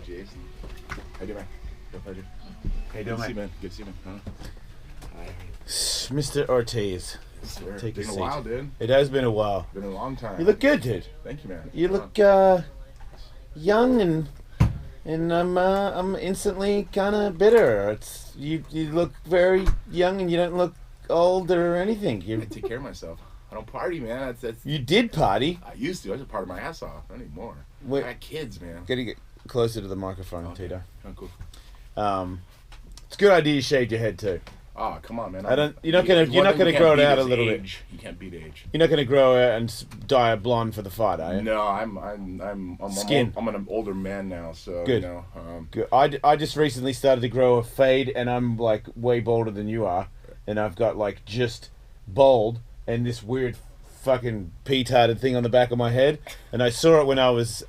Jason. How you doing, man? No pleasure. How you doing, Good to see you, man. Good to see you, man. Hi. Mr. Ortiz. Sir. Take a Been seat. a while, dude. It has been a while. Been a long time. You look good, dude. Thank you, man. You look young, and I'm instantly kind of bitter. It's you look very young, and you don't look old or anything. I take care of myself. I don't party, man. That's You did party. I used to. I just party my ass off. Not anymore. Wait. I got kids, man. Gotta get closer to the microphone, Okay. Tito. Oh, cool. It's a good idea you shaved your head too. Oh, come on, man. You're not gonna grow it out a little bit. You can't beat age. You're not gonna grow it and dye it blonde for the fight, are you? No, I'm Skin. I'm an older man now, so Good. you know. Good. I just recently started to grow a fade, and I'm like way bolder than you are, and I've got like just bald and this weird fucking petarded thing on the back of my head, and I saw it when I was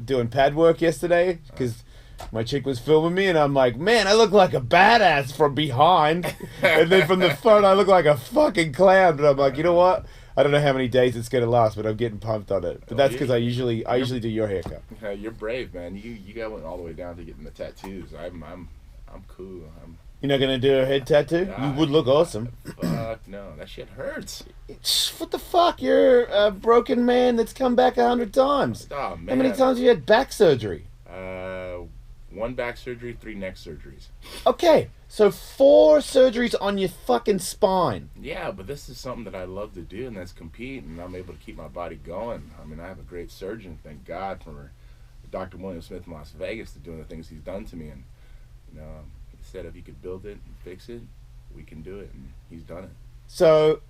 doing pad work yesterday because my chick was filming me, and I'm like, man, I look like a badass from behind, and then from the front I look like a fucking clown. But I'm like, you know what? I don't know how many days it's gonna last, but I'm getting pumped on it. But that's because I usually do your haircut. You're brave, man. You got went all the way down to getting the tattoos. I'm cool. You're not gonna do a head tattoo? Nah, You would look awesome. Fuck no, that shit hurts. What the fuck? You're a broken man that's come back 100 times. Oh man. How many times have you had back surgery? 1 back surgery, 3 neck surgeries. Okay, so 4 surgeries on your fucking spine. Yeah, but this is something that I love to do, and that's compete, and I'm able to keep my body going. I mean, I have a great surgeon, thank God, for Dr. William Smith in Las Vegas, to doing the things he's done to me. And you know, he said if he could build it and fix it, we can do it, and he's done it. So,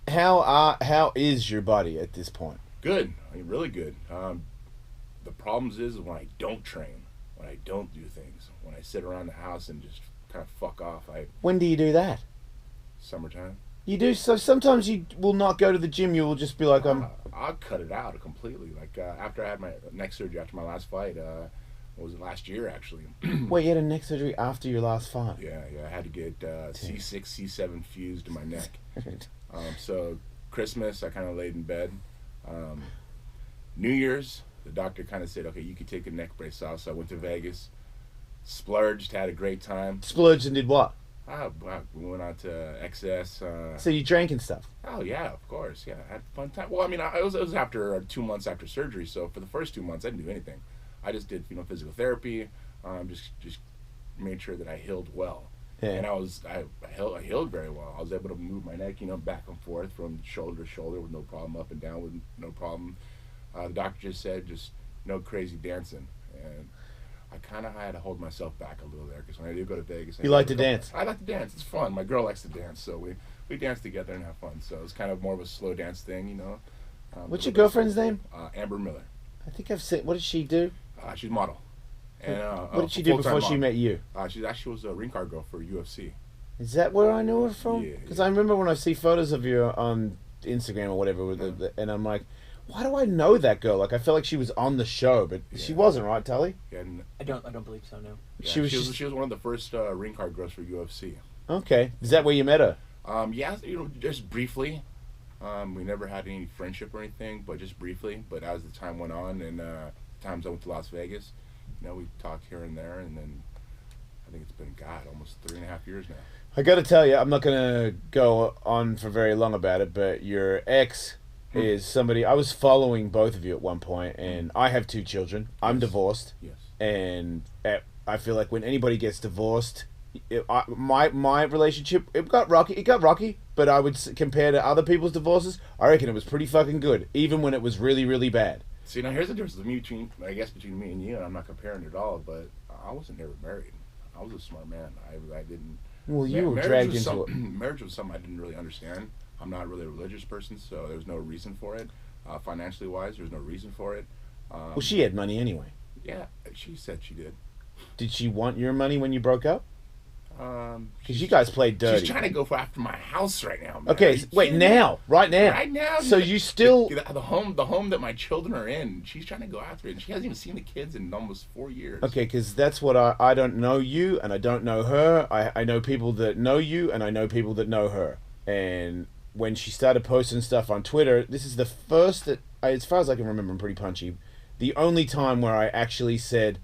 how is your body at this point? Good, I mean, really good. The problems is when I don't train, when I don't do things, when I sit around the house and just kind of fuck off. When do you do that? Summertime. You do, so sometimes you will not go to the gym, you will just be like, I'll cut it out completely. Like after I had my neck surgery after my last fight, what was it, last year actually? Wait, you had a neck surgery after your last fight? Yeah, I had to get C6, C7 fused in my neck. So Christmas, I kind of laid in bed. New Year's, the doctor kind of said, okay, you could take a neck brace off. So I went to Vegas, splurged, had a great time. Splurged and did what? We went out to XS. So you drank and stuff? Oh yeah, of course. Yeah, I had a fun time. Well, I mean, it was after 2 months after surgery. So for the first 2 months, I didn't do anything. I just did physical therapy. Just made sure that I healed well. Yeah. And I healed very well. I was able to move my neck, back and forth from shoulder to shoulder with no problem, up and down with no problem. The doctor just said, no crazy dancing, and I kind of had to hold myself back a little there because when I do go to Vegas, you like to dance. I like to dance. It's fun. My girl likes to dance, so we dance together and have fun. So it's kind of more of a slow dance thing, What's your girlfriend's name? Amber Miller. I think I've seen. What did she do? She's a model. And, what did she do before she met you? She actually was a ring card girl for UFC. Is that where I know her from? Yeah. Because I remember when I see photos of you on Instagram or whatever, and I'm like, why do I know that girl? Like, I felt like she was on the show, but she wasn't, right, Tully? Yeah, and I don't believe so. No. Yeah, she was one of the first ring card girls for UFC. Okay, is that where you met her? Yeah, just briefly. We never had any friendship or anything, but just briefly. But as the time went on, and times I went to Las Vegas, we talked here and there, and then I think it's been almost 3.5 years now. I got to tell you, I'm not gonna go on for very long about it, but your ex is somebody I was following both of you at one point, and I have 2 children. I'm divorced. Yes. And I feel like when anybody gets divorced, my relationship it got rocky, but I would compare to other people's divorces, I reckon it was pretty fucking good, even when it was really, really bad. See, now here's the difference between me and you, and I'm not comparing it at all, but I wasn't never married. I was a smart man. I didn't. Well, you were dragged into it. Marriage was something I didn't really understand. I'm not really a religious person, so there's no reason for it. Financially wise, there's no reason for it. Well, she had money anyway. Yeah, she said she did. Did she want your money when you broke up? Because you guys played dirty. She's trying to go after my house right now, man. Okay, wait, right now. Right now. So you still the home that my children are in. She's trying to go after it, and she hasn't even seen the kids in almost 4 years. Okay, because that's what I don't know you, and I don't know her. I know people that know you, and I know people that know her. And when she started posting stuff on Twitter, this is the first that, as far as I can remember, I'm pretty punchy. The only time where I actually said,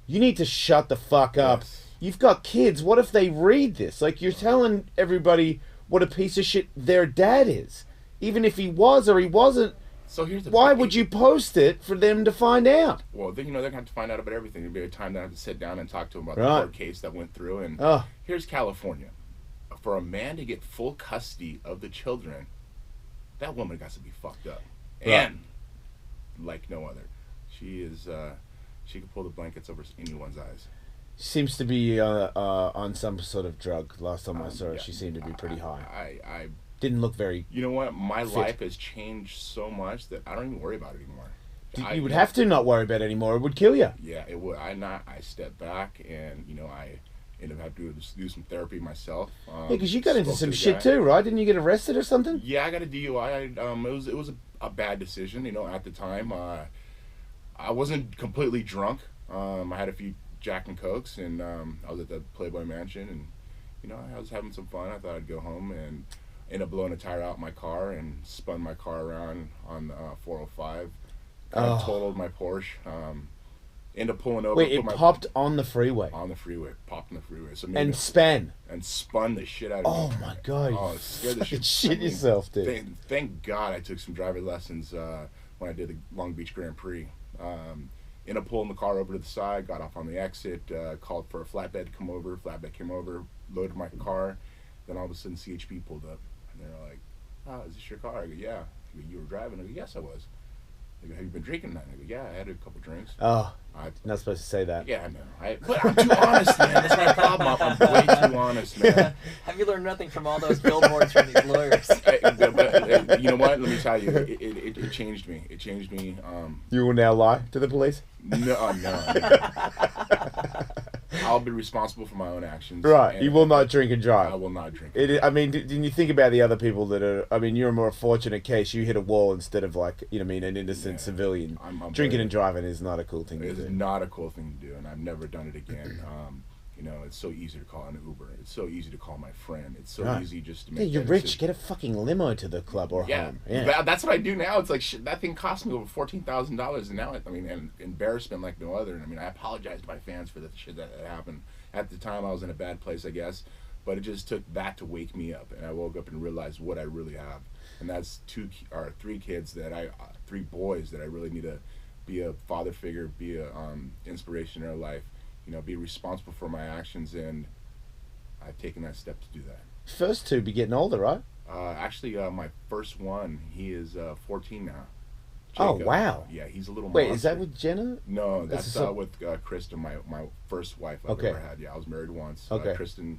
You need to shut the fuck up. Yes. You've got kids. What if they read this? Like, you're telling everybody what a piece of shit their dad is. Even if he was or he wasn't. So here's the Why would you post it for them to find out? Well, they're going to have to find out about everything. There'll be a time that I have to sit down and talk to them about Right. the court case that went through. And here's California. For a man to get full custody of the children, that woman got to be fucked up. Right. And like no other. She is, she can pull the blankets over anyone's eyes. Seems to be on some sort of drug. Last time I saw her, Yeah. she seemed to be pretty high. I Didn't look very... You know what? My fit. life has changed so much that I don't even worry about it anymore. You would have to not worry about it anymore. It would kill you. Yeah, it would. I step back and, I ended up having to do some therapy myself. Yeah, because you got into spoke some to the shit guy. too, right? Didn't you get arrested or something? Yeah, I got a DUI. It was a bad decision, at the time. I wasn't completely drunk. I had a few Jack and Cokes, and I was at the Playboy Mansion, and I was having some fun. I thought I'd go home and ended up blowing a tire out my car and spun my car around on 405. Totaled my Porsche. Ended up pulling over. Wait, it popped on the freeway? On the freeway. Popped on the freeway. So and span? And spun the shit out of me. Oh my God. Oh, it scared the shit yourself, dude. Thank God I took some driver lessons when I did the Long Beach Grand Prix. Ended up pulling the car over to the side, got off on the exit, called for a flatbed to come over. Flatbed came over, loaded my car. Then all of a sudden CHP pulled up. And they're like, "Oh, is this your car?" I go, "Yeah." They go, "You were driving?" I go, "Yes, I was." They go, "Have you been drinking tonight?" I go, "Yeah, I had a couple drinks." Oh, not supposed to say that. Yeah, I know. But I'm too honest, man. That's my problem. I'm way too honest, man. Have you learned nothing from all those billboards from these lawyers? But you know what? Let me tell you, it changed me. It changed me. You will now lie to the police? No. I'll be responsible for my own actions. Right. You will not drink and drive. I will not drink. I mean, didn't you think about the other people that are... I mean, you're a more fortunate case. You hit a wall instead of, like, an innocent civilian. Drinking and driving is not a cool thing to do. It's not a cool thing to do, and I've never done it again. It's so easy to call an Uber. It's so easy to call my friend. It's so easy just to make... Yeah, you're rich. Get a fucking limo to the club or home. Yeah. That's what I do now. It's like, shit, that thing cost me over $14,000, and now, and embarrassment like no other. And I apologize to my fans for the shit that happened. At the time, I was in a bad place, I guess, but it just took that to wake me up, and I woke up and realized what I really have, and that's three boys that I really need to be a father figure, be a inspiration in their life, be responsible for my actions, and I've taken that step to do that. First two be getting older, right? Actually, my first one, he is 14 now. Jacob. Oh, wow. Yeah, he's a little Wait, monster. is that with Jenna? No, that's with Kristen, my first wife I've ever had. Yeah, I was married once. Okay. Kristen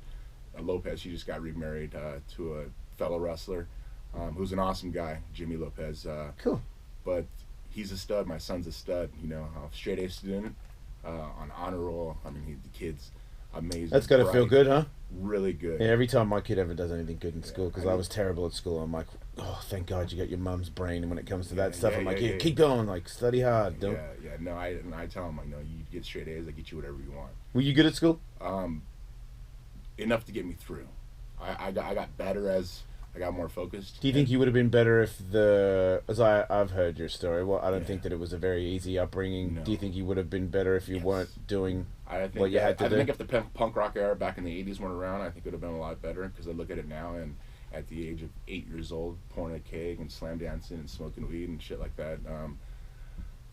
Lopez, she just got remarried to a fellow wrestler who's an awesome guy, Jimmy Lopez. Cool. But he's a stud. My son's a stud. Straight A student, on honor roll. The kid's amazing. That's got to feel good, huh? Really good. Yeah, every time my kid ever does anything good in school, because I was terrible at school, I'm like, oh, thank God you got your mum's brain when it comes to that stuff. I'm like, keep going, like, study hard. Don't. Yeah. No, I tell him, you get straight A's, I get you whatever you want. Were you good at school? Enough to get me through. I got better as I got more focused. Do you think you would have been better if as I've heard your story? Well, I don't think that it was a very easy upbringing. No. Do you think you would have been better if you weren't doing what you had to do? I think if the punk rock era back in the 80s weren't around, I think it would have been a lot better, because I look at it now, and at the age of 8 years old, pouring a keg and slam dancing and smoking weed and shit like that,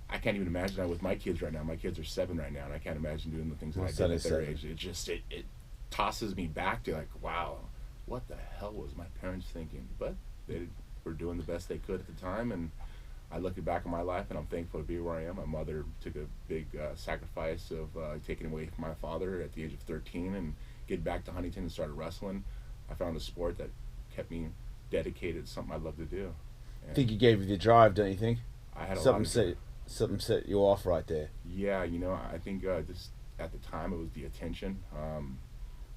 I can't even imagine that with my kids right now. My kids are 7 right now, and I can't imagine doing the things that I did at their age. It just it tosses me back to like, wow, what the hell was my parents thinking? But they were doing the best they could at the time, and I look back at my life, and I'm thankful to be where I am. My mother took a big sacrifice of taking away from my father at the age of 13 and get back to Huntington and started wrestling. I found a sport that kept me dedicated to something I love to do. I think you gave you the drive, don't you think? I had something set you off right there. Yeah, I think just at the time it was the attention,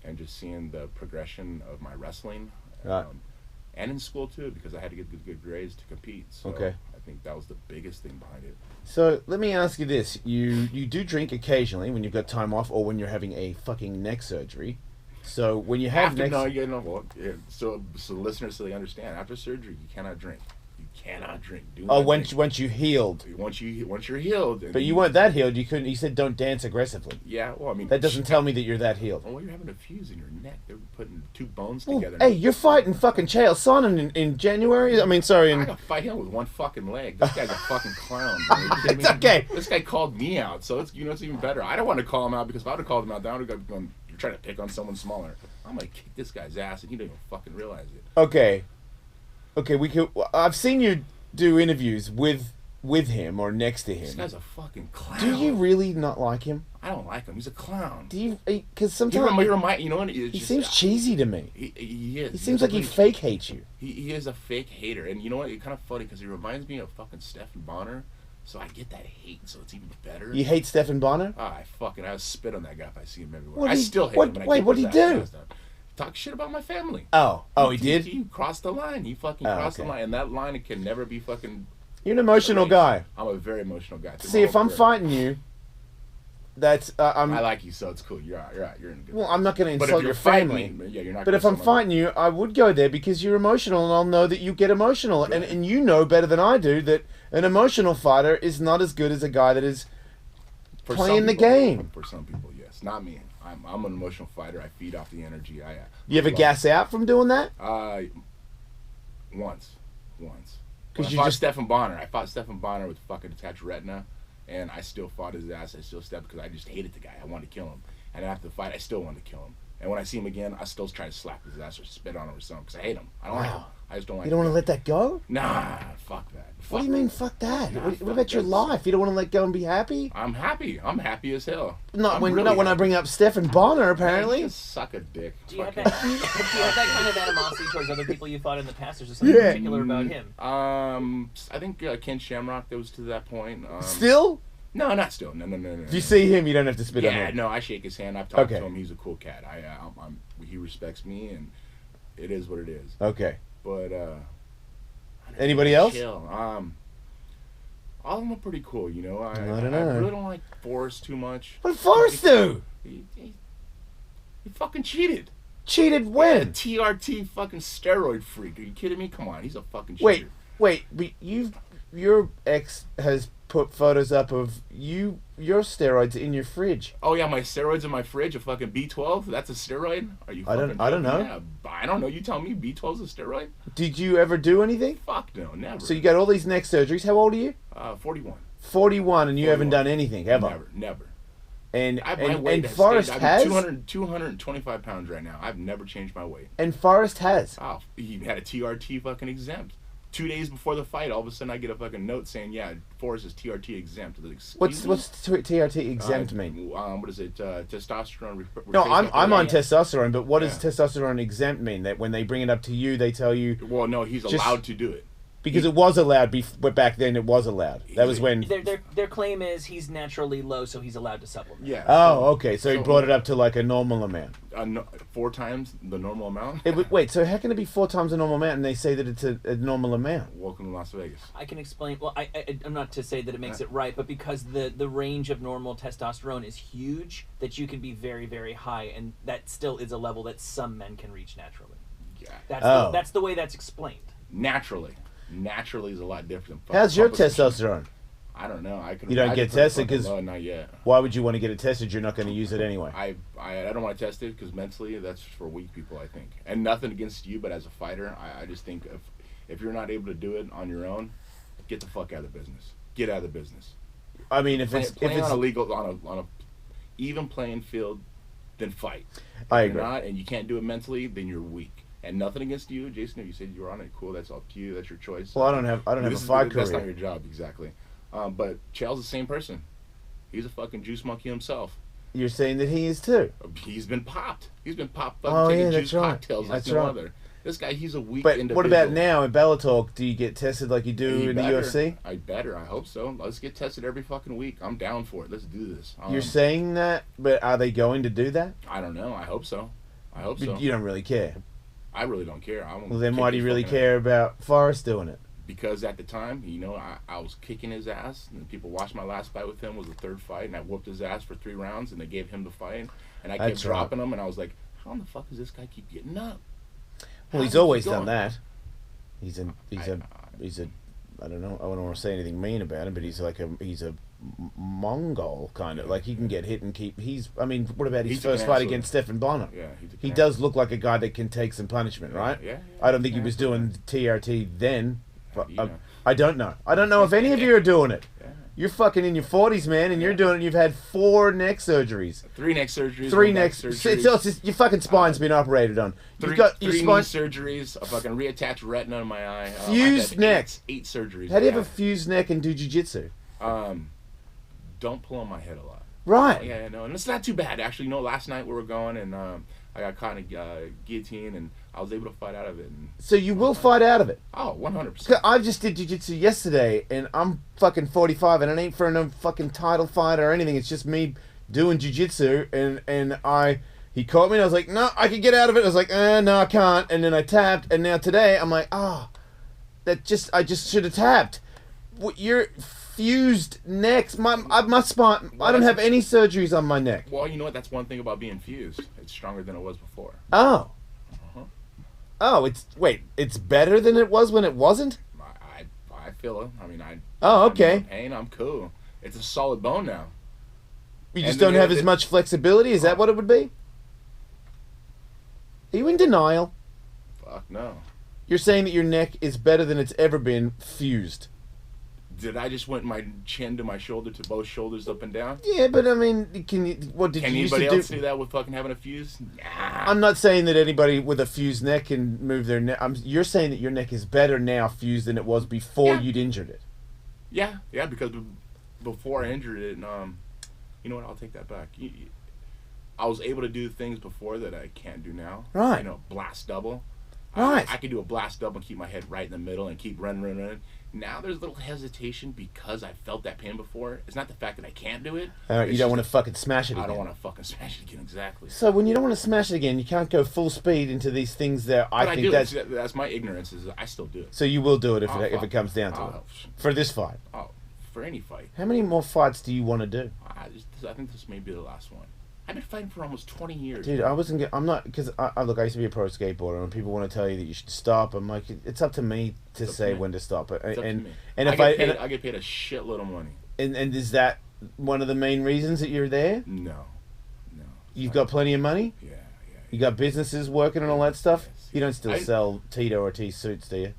and just seeing the progression of my wrestling, right. And in school too, because I had to get good grades to compete. So okay. I think that was the biggest thing behind it. So let me ask you this: you do drink occasionally when you've got time off, or when you're having a fucking neck surgery. So when you have so listeners, so they understand, after surgery you cannot drink. You cannot drink. Oh, once you healed. Once you're healed. But you weren't that healed. You couldn't. You said don't dance aggressively. Yeah, well, I mean, that doesn't tell me that you're that healed. Oh, well, you're having a fuse in your neck. They're putting two bones together. Hey, you're fighting fucking Chael Sonnen in January. I mean, sorry. I gotta fight him with one fucking leg. This guy's a fucking clown. It's okay. This guy called me out, so it's even better. I don't want to call him out because if I would have called him out, I would have gone. You're trying to pick on someone smaller. I'm gonna kick this guy's ass, and he don't even fucking realize it. Okay, we could. I've seen you do interviews with him or next to him. This guy's a fucking clown. Do you really not like him? I don't like him. He's a clown. Do you? Because sometimes he seems cheesy to me. He is. He seems like he fake hates you. He is a fake hater, and you know what? It's kind of funny because he reminds me of fucking Stephen Bonner. So I get that hate, so it's even better. You hate Stephen Bonner? I would spit on that guy if I see him everywhere. What I still hate him. Wait, what did he do? Talk shit about my family. Oh, he did? He crossed the line. He fucking crossed the line, and that line it can never be fucking. You're an emotional guy. I'm a very emotional guy. See, if I'm fighting you, that's I like you, so it's cool. You're all right. You're in good. Well, I'm not going to insult your family. Yeah, you're not. But if I'm fighting you, I would go there because you're emotional, and I'll know that you get emotional, right. and you know better than I do that an emotional fighter is not as good as a guy that is playing the game. For some people, yes. Not me. I'm an emotional fighter. I feed off the energy. You ever gas out from doing that? Once. Because I fought Stephen Bonner. I fought Stephen Bonner with fucking detached retina, and I still fought his ass. I still stepped because I just hated the guy. I wanted to kill him. And after the fight, I still wanted to kill him. And when I see him again, I still try to slap his ass or spit on him or something because I hate him. I don't like him. I just don't like him. You don't want to let that go? Nah, fuck that. What do you mean, fuck that? Nah, what about your life? You don't want to let go and be happy? I'm happy. I'm happy as hell. Not when I bring up Stephen Bonner, apparently. Just suck a dick. Do you have that kind of animosity towards other people you fought in the past? Or is there something particular about him? I think Ken Shamrock, that was to that point. Still? No, not still. No. If you see him, you don't have to spit on him. Yeah, no, I shake his hand. I've talked to him. He's a cool cat. He respects me, and it is what it is. Okay. But, anybody else? Chill. All of them are pretty cool, you know. I don't know. I really don't like Forrest too much. What did Forrest do? He fucking cheated. Cheated when? TRT fucking steroid freak. Are you kidding me? Come on, he's a fucking cheater. Wait, but your ex has put photos up of your steroids in your fridge. Oh yeah, my steroids in my fridge, a fucking B12. That's a steroid? Are you? I don't know. Yeah, I don't know. You tell me. B12's a steroid? Did you ever do anything? Fuck no, never. So you got all these neck surgeries. How old are you? 41. 41, and you haven't done anything ever. Never. And Forrest has 225 pounds right now. I've never changed my weight. And Forrest has. Oh, he had a TRT fucking exempt. 2 days before the fight, all of a sudden I get a fucking note saying, "Yeah, Forrest is TRT exempt." What's TRT exempt mean? What is it? Testosterone. No, I'm on testosterone, but what does testosterone exempt mean? That when they bring it up to you, they tell you. Well, no, he's allowed to do it. Because it was allowed, but back then it was allowed. That was when... Their claim is he's naturally low, so he's allowed to supplement. Yeah. Oh, okay. So he brought it up to like a normal amount. 4 times the normal amount? Wait, so how can it be 4 times the normal amount and they say that it's a normal amount? Welcome to Las Vegas. I can explain. Well, I'm not to say that it makes it right, but because the range of normal testosterone is huge, that you can be very, very high, and that still is a level that some men can reach naturally. Yeah. That's the way that's explained. Naturally is a lot different. How's your testosterone? I don't know. You don't get tested because not yet. Why would you want to get it tested? You're not going to use it anyway. I don't want to test it because mentally that's for weak people, I think. And nothing against you, but as a fighter, I just think if you're not able to do it on your own, get the fuck out of the business. Get out of the business. I mean, if it's on a legal on a even playing field, then fight. I agree. If you're not, and you can't do it mentally, then you're weak. And nothing against you, Jason. If you said you were on it, cool. That's up to you. That's your choice. Well, I don't have a fight career. That's not your job, exactly. But Chael's the same person. He's a fucking juice monkey himself. You're saying that he is too. He's been popped. He's been popped. Taking juice cocktails like no other. This guy, he's a weak individual. But what about now in Bellator? Do you get tested like you do in the UFC? I hope so. Let's get tested every fucking week. I'm down for it. Let's do this. You're saying that, but are they going to do that? I don't know. I hope so. You don't really care. I really don't care. Well, then why do you really care about Forrest doing it? Because at the time, I was kicking his ass, and people watched my last fight with him was the 3rd fight, and I whooped his ass for 3 rounds, and they gave him the fight, and I kept dropping him, and I was like, how in the fuck does this guy keep getting up? Well, he's always done that. He's a I don't know. I don't want to say anything mean about him, but he's a Mongol kind of. Like, he can get hit and keep. I mean, what about his first fight against Stephan Bonner? Yeah, he does look like a guy that can take some punishment, right? Yeah. I don't think he was doing TRT then. But I don't know. I don't know if any of you are doing it. Yeah. You're fucking in your 40s, man, and you're doing it. You've had 4 neck surgeries. 3 neck surgeries. 3 neck surgeries. It's just, your fucking spine's been operated on. You've got your 3 spine knee surgeries, a fucking reattached retina in my eye. Fused neck. 8 surgeries. How do you have a fused neck and do jiu-jitsu? Don't pull on my head a lot. Right. Yeah, no, and it's not too bad actually. You know, last night we were going and I got caught in a guillotine and I was able to fight out of it. And so you will fight out of it? Oh, 100%. I just did jiu-jitsu yesterday and I'm fucking 45 and it ain't for no fucking title fight or anything. It's just me doing jiu-jitsu and he caught me and I was like, no, I can get out of it. I was like, no, I can't. And then I tapped and now today I'm like, I just should have tapped. You're fused necks. My spine. I don't have any surgeries on my neck. Well, you know what? That's one thing about being fused. It's stronger than it was before. Oh. Uh-huh. Oh, it's better than it was when it wasn't? I feel it. I mean, okay. I'm in pain. I'm cool. It's a solid bone now. You just don't have as much flexibility? Is that what it would be? Are you in denial? Fuck no. You're saying that your neck is better than it's ever been fused. Did I just went my chin to my shoulder to both shoulders up and down? Yeah, but I mean, can you used to do? Anybody else do that with fucking having a fuse? Nah. I'm not saying that anybody with a fused neck can move their neck. You're saying that your neck is better now fused than it was before you'd injured it. Yeah, because before I injured it, you know what? I'll take that back. I was able to do things before that I can't do now. Right. You know, blast double. Right. I could do a blast double and keep my head right in the middle and keep running. Now there's a little hesitation because I felt that pain before. It's not the fact that I can't do it. All right, you don't want to fucking smash it again. I don't want to fucking smash it again, exactly. So when you don't want to smash it again, you can't go full speed into these things that I think that's my ignorance. Is I still do it. So you will do it if it comes down to it. For this fight. Oh, for any fight. How many more fights do you want to do? I think this may be the last one. I've been fighting for almost 20 years. Dude, I'm not, because I used to be a pro skateboarder, and people want to tell you that you should stop. I'm like, it's up to me to say when to stop. And I get paid a shitload of money. And is that one of the main reasons that you're there? No. You've got plenty of money? Yeah. You got businesses working and all that stuff? Yes. You don't still sell Tito Ortiz suits, do you?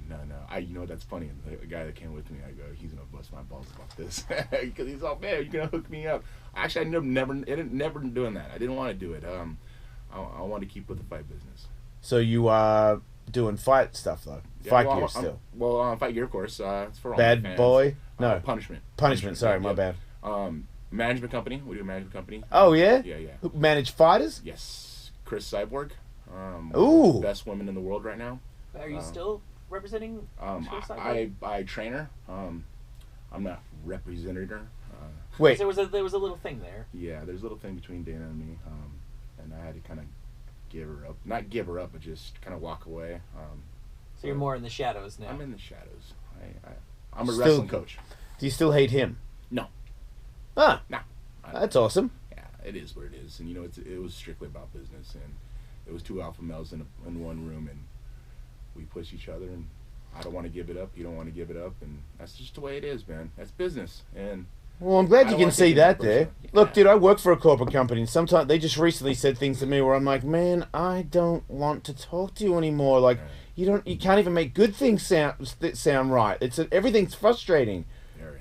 No. You know, that's funny. The guy that came with me, I go, he's going to bust my balls about this. Because he's all, man, you're going to hook me up. Actually, I never doing that. I didn't want to do it. I want to keep with the fight business. So you are doing fight stuff, though? Yeah, fight gear still? Fight gear, of course. It's for all Bad fans. Boy? No. Punishment, sorry, my bad. Management company. We do a management company. Oh, yeah? Yeah. Who manage fighters? Yes. Chris Cyborg. Ooh. Best women in the world right now. Are you still representing I train her. I'm not representing her. Wait. There was a little thing there. Yeah, there's a little thing between Dana and me, and I had to kind of give her up. Not give her up, but just kind of walk away. So you're more in the shadows now. I'm in the shadows. I'm a wrestling coach. Do you still hate him? No. Ah. No. That's awesome. Yeah, it is what it is. And, you know, it was strictly about business. And it was 2 alpha males in one room, and we push each other, and I don't want to give it up. You don't want to give it up. And that's just the way it is, man. That's business. And well, I'm glad you can see that there. Yeah. Look, dude, I work for a corporate company, and sometimes they just recently said things to me where I'm like, man, I don't want to talk to you anymore. Like, you can't even make good things sound right. Everything's frustrating. Very.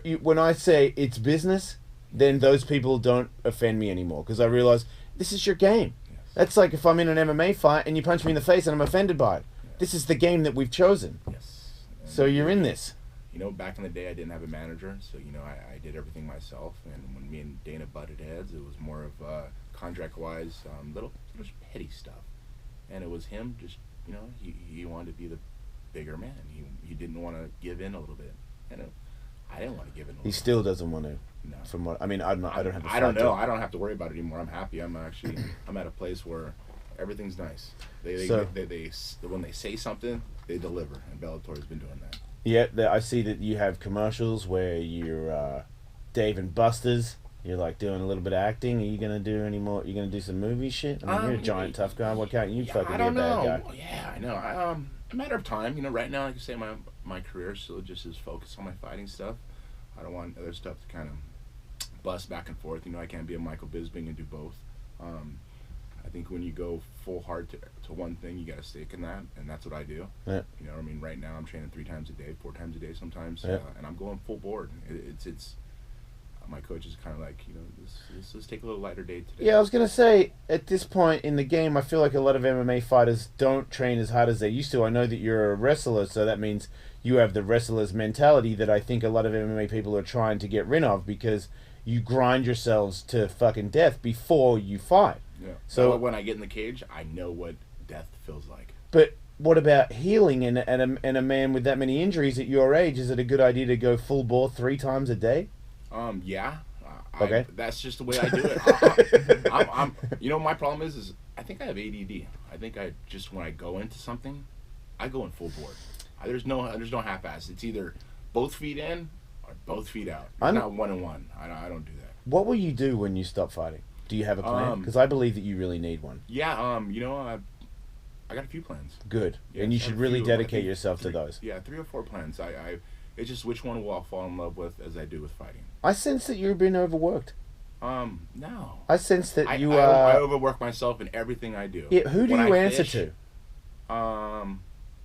But when I say it's business, then those people don't offend me anymore because I realize this is your game. Yes. That's like if I'm in an MMA fight and you punch me in the face and I'm offended by it. Yes. This is the game that we've chosen. Yes. And so you're in this. You know, back in the day, I didn't have a manager, so, you know, I did everything myself. And when me and Dana butted heads, it was more of contract-wise, little petty stuff. And it was him just, you know, he wanted to be the bigger man. He didn't want to give in a little bit. And I didn't want to give in a little bit. He still doesn't want to. No. From what I mean, I don't have to. I don't know. I don't have to worry about it anymore. I'm happy. I'm at a place where everything's nice. When they say something, they deliver. And Bellator has been doing that. Yeah, I see that you have commercials where you're Dave and Buster's. You're like doing a little bit of acting. Are you gonna do any more? You gonna do some movie shit? I mean, you're a giant tough guy. Why can't you fucking be a bad guy? Yeah, I know. A matter of time. You know, right now, like you say, my my career still just is focused on my fighting stuff. I don't want other stuff to kind of bust back and forth. I can't be a Michael Bisping and do both. I think when you go full hard to one thing, you got to stick in that, and that's what I do. Yeah. Right now I'm training 3 times a day, 4 times a day sometimes, Yeah. and I'm going full board. It's my coach is kind of like, let's take a little lighter day today. Yeah, I was going to say, at this point in the game, I feel like a lot of MMA fighters don't train as hard as they used to. I know that you're a wrestler, so that means you have the wrestler's mentality that I think a lot of MMA people are trying to get rid of, because you grind yourselves to fucking death before you fight. Yeah. So when I get in the cage, I know what death feels like. But what about healing and a man with that many injuries at your age? Is it a good idea to go full bore 3 times a day? Yeah. Okay. That's just the way I do it. My problem is I think I have ADD. I think when I go into something, I go in full board. There's no half-ass. It's either both feet in or both feet out. It's not 1 and 1. I don't do that. What will you do when you stop fighting? Do you have a plan? Because I believe that you really need one. Yeah. I got a few plans. Good. Yeah, and you should really dedicate yourself to those. Yeah, 3 or 4 plans. It's just which one will I fall in love with as I do with fighting. I sense that you've been overworked. No. I sense that I overwork myself in everything I do. Yeah, who do you answer to? No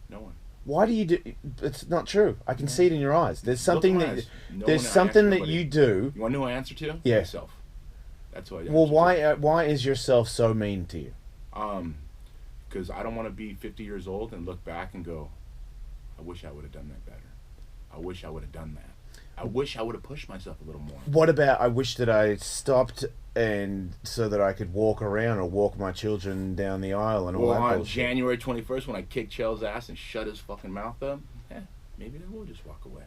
one. Why do you do? It's not true. I can see it in your eyes. There's something that you do. You want to know who I answer to? Yeah. Myself. That's what I answer Well, to. why is yourself so mean to you? Because I don't want to be 50 years old and look back and go, I wish I would have done that better. I wish I would have done that. I wish I would have pushed myself a little more. What about I wish that I stopped and so that I could walk around or walk my children down the aisle and all that on bullshit? January 21st when I kicked Chael's ass and shut his fucking mouth up, maybe I will just walk away.